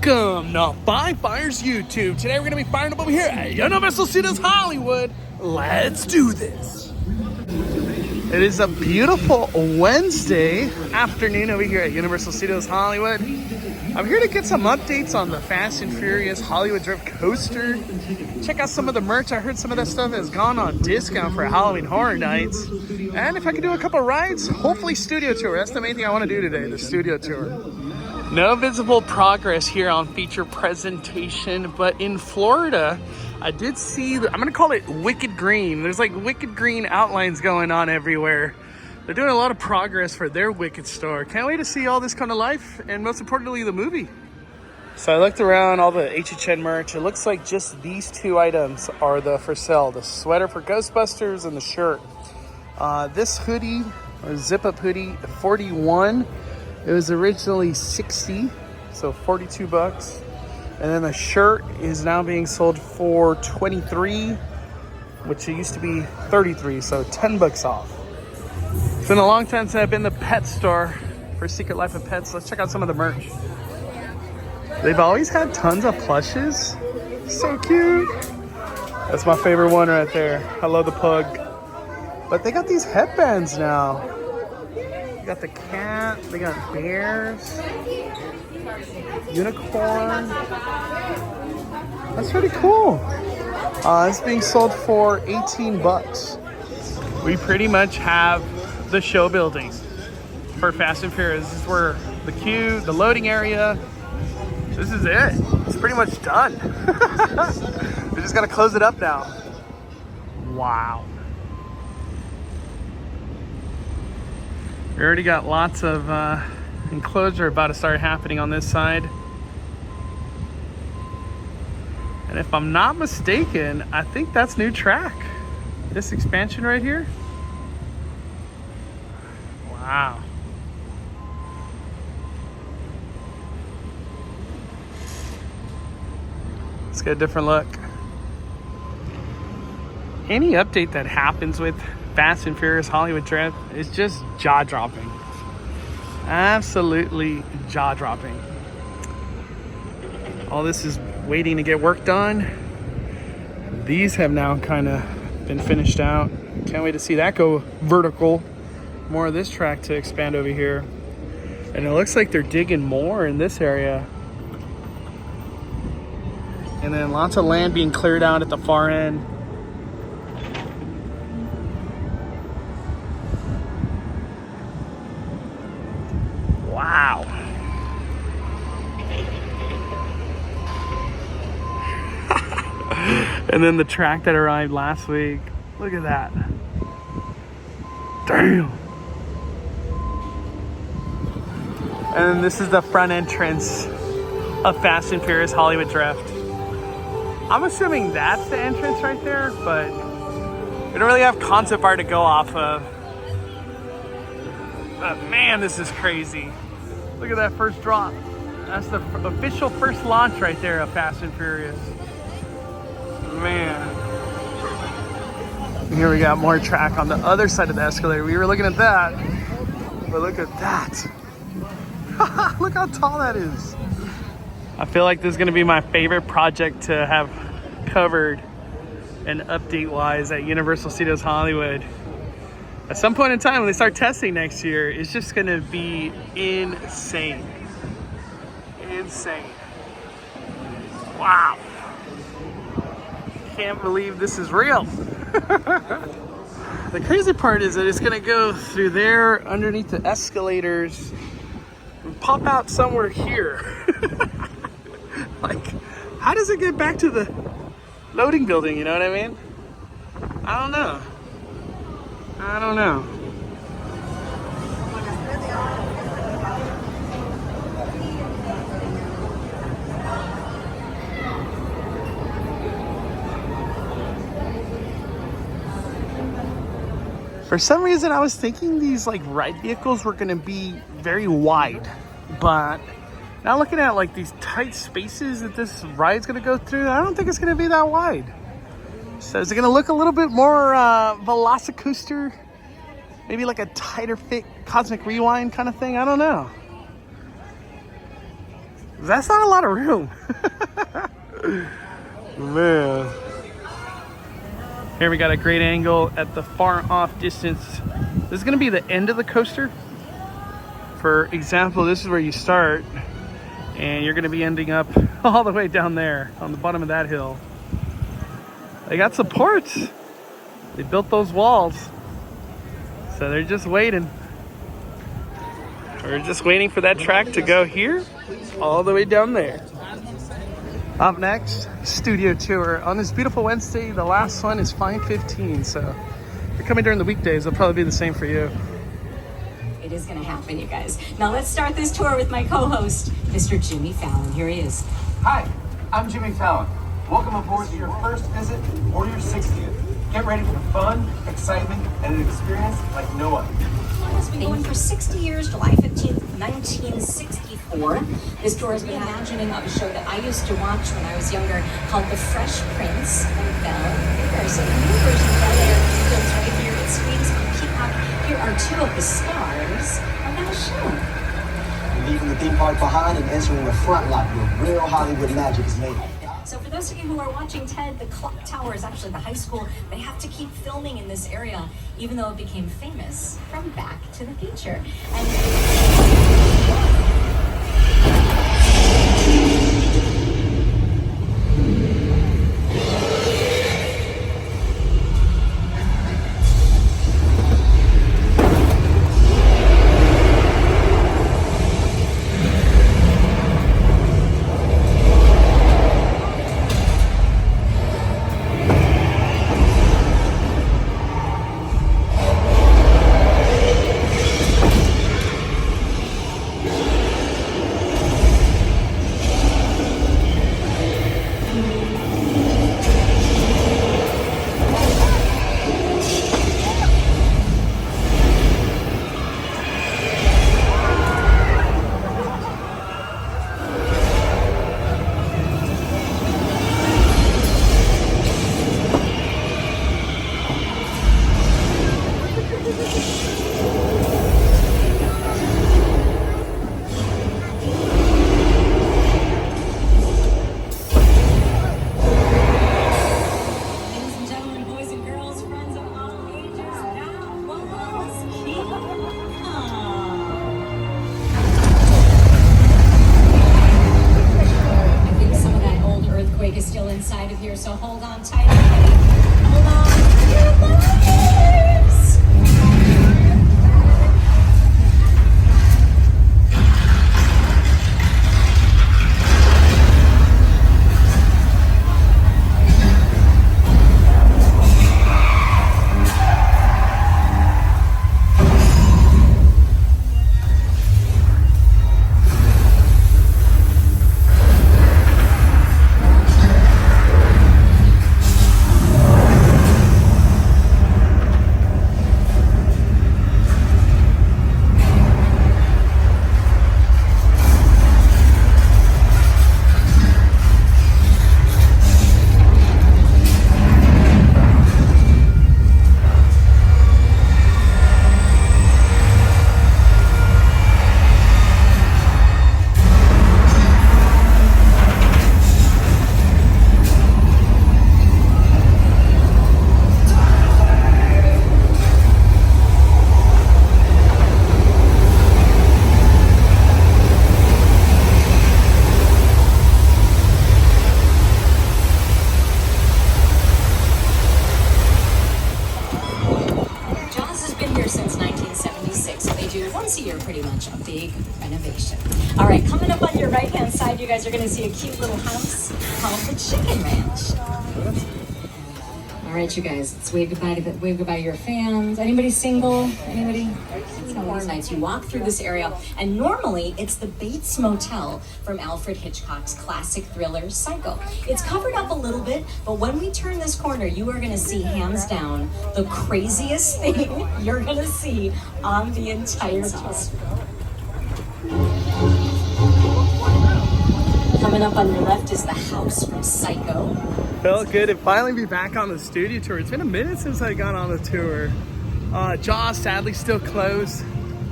Welcome to Five Fires YouTube. Today we're going to be firing up over here at Universal Studios Hollywood. Let's do this. It is a beautiful Wednesday afternoon over here at Universal Studios Hollywood. I'm here to get some updates on the Fast and Furious Hollywood Drift Coaster. Check out some of the merch. I heard some of that stuff has gone on discount for Halloween Horror Nights. And if I could do a couple rides, hopefully studio tour. That's the main thing I want to do today, the studio tour. No visible progress here on feature presentation, but in Florida, I did see, I'm going to call it Wicked Green. There's like Wicked Green outlines going on everywhere. They're doing a lot of progress for their Wicked store. Can't wait to see all this come to life, and most importantly, the movie. So I looked around all the HHN merch. It looks like just these two items are for sale. The sweater for Ghostbusters and the shirt. This hoodie, or zip-up hoodie, 41. It was originally 60, so 42 bucks. And then the shirt is now being sold for 23, which it used to be 33, so 10 bucks off. It's been a long time since I've been to the pet store for Secret Life of Pets. Let's check out some of the merch. They've always had tons of plushes. So cute. That's my favorite one right there. I love the pug. But they got these headbands now. They got the cat, they got bears, unicorn. That's pretty cool. It's being sold for 18 bucks. We pretty much have the show building for Fast and Furious. This is where the queue, the loading area, this is it. It's pretty much done. We just gotta close it up now. Wow. We already got lots of enclosure about to start happening on this side. And if I'm not mistaken, I think that's new track. This expansion right here. Wow. Let's get a different look. Any update that happens with Fast and Furious Hollywood Drift is just jaw-dropping. Absolutely jaw-dropping. All this is waiting to get work done. These have now kind of been finished out. Can't wait to see that go vertical. More of this track to expand over here. And it looks like they're digging more in this area. And then lots of land being cleared out at the far end. Wow. And then the track that arrived last week. Look at that. Damn. And this is the front entrance of Fast and Furious Hollywood Drift. I'm assuming that's the entrance right there, but we don't really have concept art to go off of. But man, this is crazy. Look at that first drop. That's the official first launch right there of Fast and Furious. Man. Here we got more track on the other side of the escalator. We were looking at that, but look at that. Look how tall that is. I feel like this is gonna be my favorite project to have covered and update-wise at Universal Studios Hollywood. At some point in time when they start testing next year, it's just gonna be insane. Insane. Wow. Can't believe this is real. The crazy part is that it's gonna go through there, underneath the escalators, and pop out somewhere here. Like, how does it get back to the loading building, you know what I mean? I don't know. I don't know. For some reason, I was thinking these like ride vehicles were going to be very wide, but now looking at like these tight spaces that this ride's going to go through, I don't think it's going to be that wide. So is it going to look a little bit more Velocicoaster? Maybe like a tighter fit Cosmic Rewind kind of thing? I don't know. That's not a lot of room. Man. Here we got a great angle at the far off distance. This is gonna be the end of the coaster. For example, this is where you start and you're gonna be ending up all the way down there on the bottom of that hill. They got supports. They built those walls. So they're just waiting. We're just waiting for that track to go here, all the way down there. Up next, studio tour. On this beautiful Wednesday, the last one is 5:15. So if you're coming during the weekdays, it'll probably be the same for you. It is going to happen, you guys. Now let's start this tour with my co-host, Mr. Jimmy Fallon. Here he is. Hi, I'm Jimmy Fallon. Welcome aboard to your first visit or your 60th. Get ready for fun, excitement, and an experience like no other. It's been going for 60 years, July 15th, 1964. This tour has been imagining of a show that I used to watch when I was younger called The Fresh Prince of Bel-Air. So the new version of Bel-Air films right here. It screens on Peacock. Here are two of the stars of that show. Leaving the theme park behind and entering the front lot where real Hollywood magic is made. So for those of you who are watching TED, the clock tower is actually the high school. They have to keep filming in this area, even though it became famous from Back to the Future. Inside of here, so hold on tight. Hold on to your lives. once a year pretty much, a big renovation. All right, coming up on your right-hand side, you guys are gonna see a cute little house called the Chicken Ranch. All right, you guys, let's wave goodbye to your fans. Anybody single? Anybody? Horror Nights. You walk through this area, and normally it's the Bates Motel from Alfred Hitchcock's classic thriller Psycho. It's covered up a little bit, but when we turn this corner, you are gonna see, hands down, the craziest thing you're gonna see on the entire house. Coming up on your left is the house from Psycho. Felt good to finally be back on the studio tour. It's been a minute since I got on the tour. Jaws sadly still closed.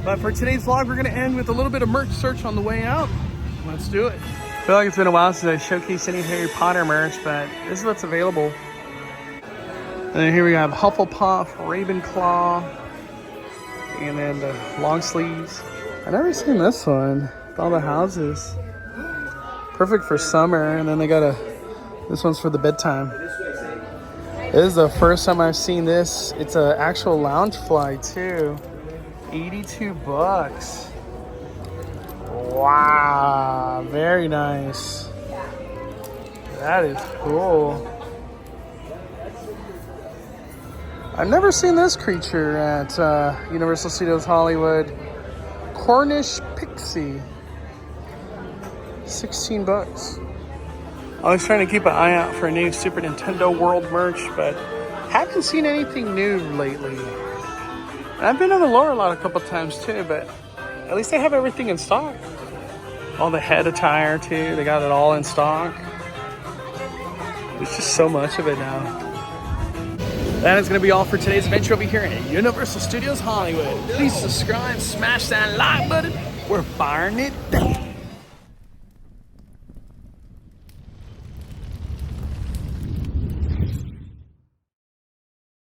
But for today's vlog, we're gonna end with a little bit of merch search on the way out. Let's do it. I feel like it's been a while since I showcased any Harry Potter merch, but this is what's available. And then here we have Hufflepuff, Ravenclaw, and then the long sleeves. I've never seen this one with all the houses. Perfect for summer. And then they got this one's for the bedtime. This is the first time I've seen this. It's an actual lounge fly too. 82 bucks. Wow, very nice. That is cool. I've never seen this creature at Universal Studios Hollywood. Cornish Pixie. 16 bucks. I was trying to keep an eye out for a new Super Nintendo World merch, but haven't seen anything new lately. I've been on the lower lot a couple times too, but at least they have everything in stock. All the head attire too, they got it all in stock. There's just so much of it now. That is going to be all for today's adventure over here at Universal Studios Hollywood. Please subscribe, smash that like button. We're firing it down.